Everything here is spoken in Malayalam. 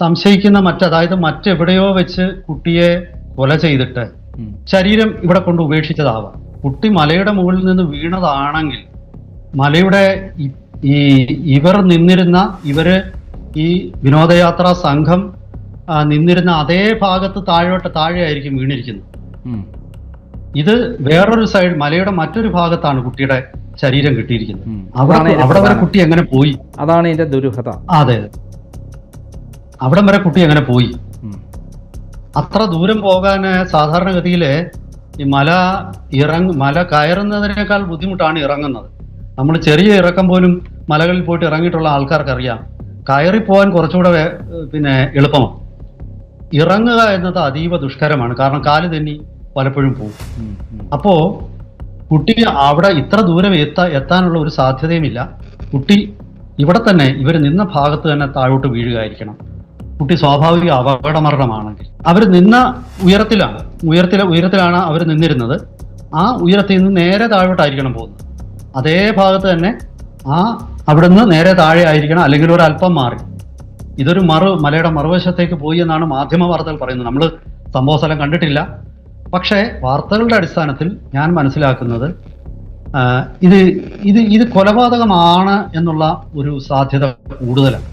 സംശയിക്കുന്ന അതായത് മറ്റെവിടെയോ വെച്ച് കുട്ടിയെ കൊല ചെയ്തിട്ട് ശരീരം ഇവിടെ കൊണ്ട് ഉപേക്ഷിച്ചതാവാം. കുട്ടി മലയുടെ മുകളിൽ നിന്ന് വീണതാണെങ്കിൽ മലയുടെ ഇവര് ഈ വിനോദയാത്രാ സംഘം നിന്നിരുന്ന അതേ ഭാഗത്ത് താഴെയായിരിക്കും വീണിരിക്കുന്നത്. ഇത് വേറൊരു സൈഡ് മലയുടെ മറ്റൊരു ഭാഗത്താണ് കുട്ടിയുടെ ശരീരം കിട്ടിയിരിക്കുന്നത്. അവിടെ വരെ കുട്ടി എങ്ങനെ പോയി? അതാണ് ഇതിന്റെ ദുരൂഹത. അതെ, അവിടം വരെ കുട്ടി എങ്ങനെ പോയി? അത്ര ദൂരം പോകാൻ സാധാരണഗതിയില് ഈ മല കയറുന്നതിനേക്കാൾ ബുദ്ധിമുട്ടാണ് ഇറങ്ങുന്നത്. നമ്മൾ ചെറിയ ഇറക്കം പോലും മലകളിൽ പോയിട്ട് ഇറങ്ങിയിട്ടുള്ള ആൾക്കാർക്കറിയാം, കയറിപ്പോവാൻ കുറച്ചുകൂടെ എളുപ്പമാണ്. ഇറങ്ങുക എന്നത് അതീവ ദുഷ്കരമാണ്. കാരണം കാല് തന്നെ പലപ്പോഴും പോകും. അപ്പോ കുട്ടി അവിടെ ഇത്ര ദൂരം എത്താനുള്ള ഒരു സാധ്യതയുമില്ല. കുട്ടി ഇവിടെ തന്നെ ഇവർ നിന്ന ഭാഗത്ത് തന്നെ താഴോട്ട് വീഴുകയായിരിക്കണം. കുട്ടി സ്വാഭാവിക അപകടമരണമാണെങ്കിൽ അവർ നിന്ന ഉയരത്തിലാണ് അവർ നിന്നിരുന്നത്. ആ ഉയരത്തിൽ നിന്ന് നേരെ താഴോട്ടായിരിക്കണം പോകുന്നത്. അതേ ഭാഗത്ത് തന്നെ അവിടെ നിന്ന് നേരെ താഴെ ആയിരിക്കണം, അല്ലെങ്കിൽ ഒരു അല്പം മാറി. ഇതൊരു മലയുടെ മറുവശത്തേക്ക് പോയി എന്നാണ് മാധ്യമ വാർത്തകൾ പറയുന്നത്. നമ്മൾ സംഭവ സ്ഥലം കണ്ടിട്ടില്ല. പക്ഷേ വാർത്തകളുടെ അടിസ്ഥാനത്തിൽ ഞാൻ മനസ്സിലാക്കുന്നത് ഇത് കൊലപാതകമാണ് എന്നുള്ള ഒരു സാധ്യത കൂടുതലാണ്.